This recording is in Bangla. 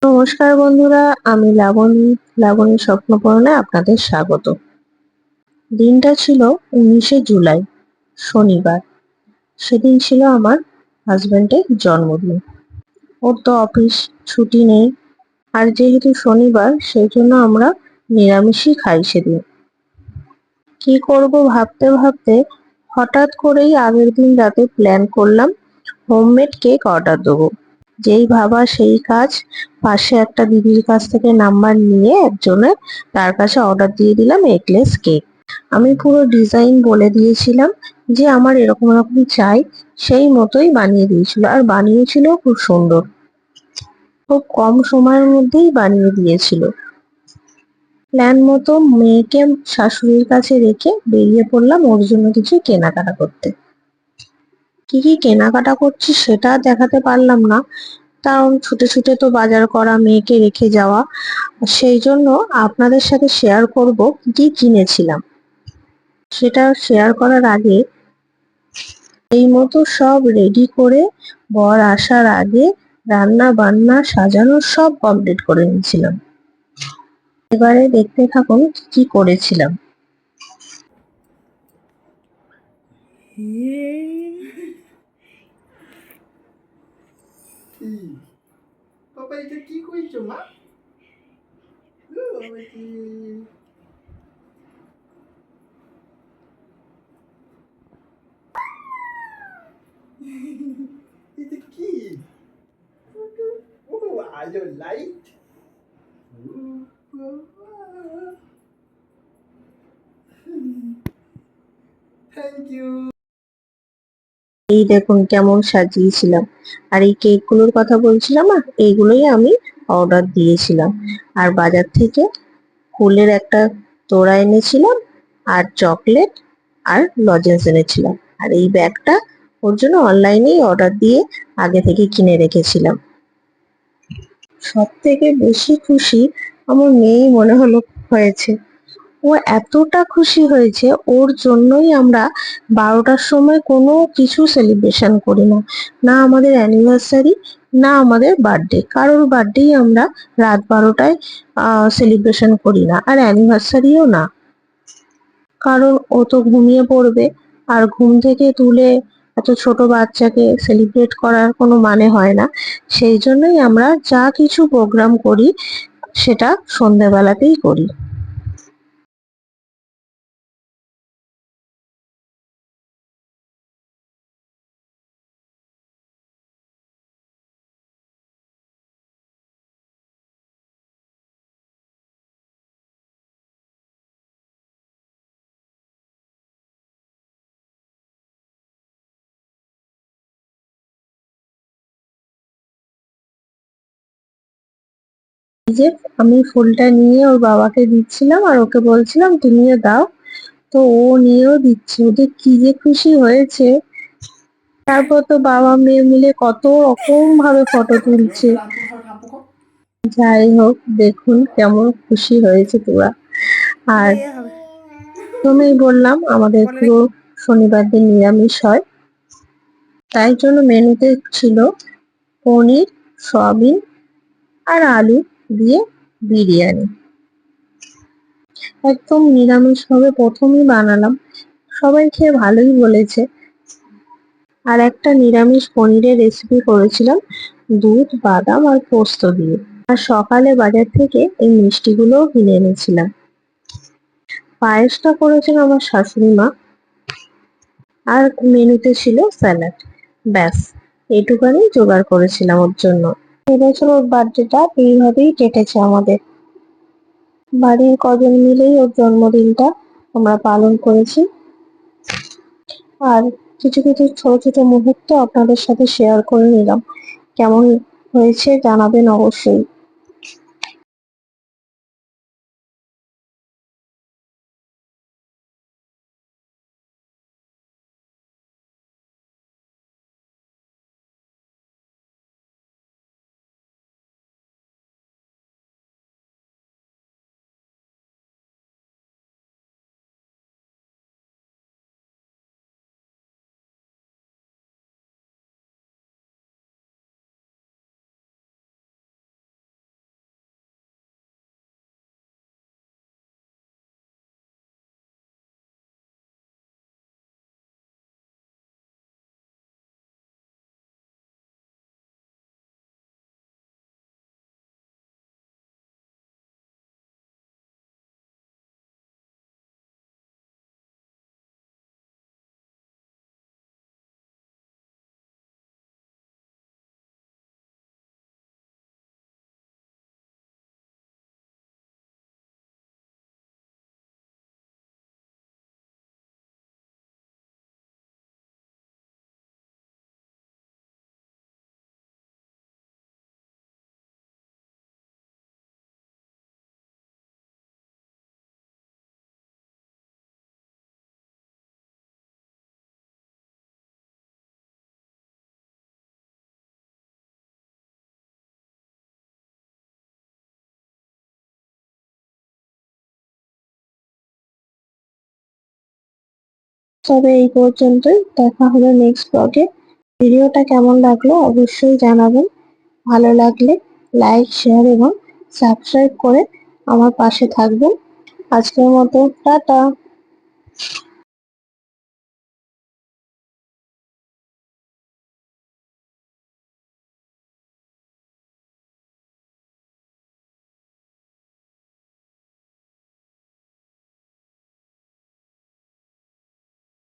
নমস্কার বন্ধুরা, আমি লাবণী স্বপ্নপূরণে আপনাদের স্বাগত। দিনটা ছিল 19শে জুলাই, শনিবার। সেদিন ছিল আমার হাজবেন্ডের জন্মদিন। ওর তো অফিস ছুটি নেই, আর যেহেতু শনিবার সেই জন্য আমরা নিরামিষই খাই সেদিন। কি করব ভাবতে ভাবতে হঠাৎ করেই আগের দিন রাতে প্ল্যান করলাম হোমমেড কেক অর্ডার দেবো। যেই ভাবা সেই কাজ, পাশে একটা দিদির কাছ থেকে নাম্বার নিয়ে একজনের তার কাছে অর্ডার দিয়ে দিলাম এগলেস কেক। আমি পুরো ডিজাইন বলে দিয়েছিলাম যে আমার এরকম এরকম চাই, সেই মতোই বানিয়ে দিয়েছিল, আর বানিয়েছিল খুব সুন্দর। খুব কম সময়ের মধ্যেই বানিয়ে দিয়েছিল। প্ল্যান মতো মেয়েকে শাশুড়ির কাছে রেখে বেরিয়ে পড়লাম ওর জন্য কিছু কেনাকাটা করতে। কি কি কেনাকাটা করছি সেটা দেখাতে পারলাম না, কারণ ছুটে ছুটে তো বাজার করা, মেয়েকে রেখে যাওয়া। সেই জন্য আপনাদের সাথে শেয়ার করব কি কি কিনেছিলাম। সেটা শেয়ার করার আগে এই মতো সব রেডি করে বর আসার আগে রান্না বান্না সাজানো সব কমপ্লিট করে নিয়েছিলাম। এবারে দেখতে থাকুন কি কি করেছিলাম। পাপা এটা কি কইছো মা? এটা কি? Oh, are you light? Thank you. এই দেখুন কেমন সাজিয়েছিলাম। আর এই কেক গুলোর কথা বলছিলাম না, এইগুলোই আমি অর্ডার দিয়েছিলাম। আর বাজার থেকে ফুলের একটা তোড়া এনেছিলাম, আর চকলেট আর লজেন্স এনেছিলাম। আর এই ব্যাগটা ওর জন্য অনলাইনেই অর্ডার দিয়ে আগে থেকে কিনে রেখেছিলাম। সব থেকে বেশি খুশি আমার মেয়েই মনে হলো হয়েছে। ও এতটা খুশি হয়েছে, ওর জন্যই আমরা 12টার সময় কোনো কিছু সেলিব্রেশন করি না। না আমাদের অ্যানিভার্সারি, না আমাদের বার্থডে। কারোর বার্থডেই আমরা রাত 12টায় সেলিব্রেশন করি না, আর অ্যানিভার্সারিও না। কারণ ও তো ঘুমিয়ে পড়বে, আর ঘুম থেকে তুলে এত ছোট বাচ্চাকে সেলিব্রেট করার কোনো মানে হয় না। সেই জন্যই আমরা যা কিছু প্রোগ্রাম করি সেটা সন্ধ্যেবেলাতেই করি। এই যে আমি ফুলটা নিয়ে ওর বাবাকে দিচ্ছিলাম, আর ওকে বলছিলাম তুমিও দাও। তো ও নিয়েও দিচ্ছে, ওদের কি যে খুশি হয়েছে। তারপর তো বাবা মেয়ে মিলে কত রকম ভাবে ফটো তুলছে। যাই হোক, দেখুন কেমন খুশি হয়েছে তোরা। আর প্রথমেই বললাম আমাদের পুরো শনিবার দিন নিরামিষ হয়, তাই জন্য মেনুতে ছিল পনির, সয়াবিন আর আলু দিয়ে বিরিয়ানি। একদম নিরামিষ ভাবে প্রথমই বানালাম, সবাই খেয়ে ভালোই বলেছে। আর একটা নিরামিষ পনিরের রেসিপি করেছিলাম দুধ, বাদাম আর পোস্ত দিয়ে। আর সকালে বাজার থেকে এই মিষ্টিগুলোও কিনে এনেছিলাম। পায়েসটা করেছেন আমার শাশুড়ি মা। আর মেনুতে ছিল স্যালাড। ব্যাস, এইটুকানি জোগাড় করেছিলাম ওর জন্য। এবছর ওর বার্থডেটা এইভাবেই কেটেছে আমাদের। বাড়ির কজন মিলেই ওর জন্মদিনটা আমরা পালন করেছি। আর কিছু কিছু ছোট ছোট মুহূর্ত আপনাদের সাথে শেয়ার করে নিলাম। কেমন হয়েছে জানাবেন অবশ্যই। তবে এই পর্যন্তই, দেখা হবে নেক্সট ব্লগে। ভিডিওটা কেমন লাগলো অবশ্যই জানাবেন। ভালো লাগলে লাইক, শেয়ার এবং সাবস্ক্রাইব করে আমার পাশে থাকবেন। আজকের মতো টাটা।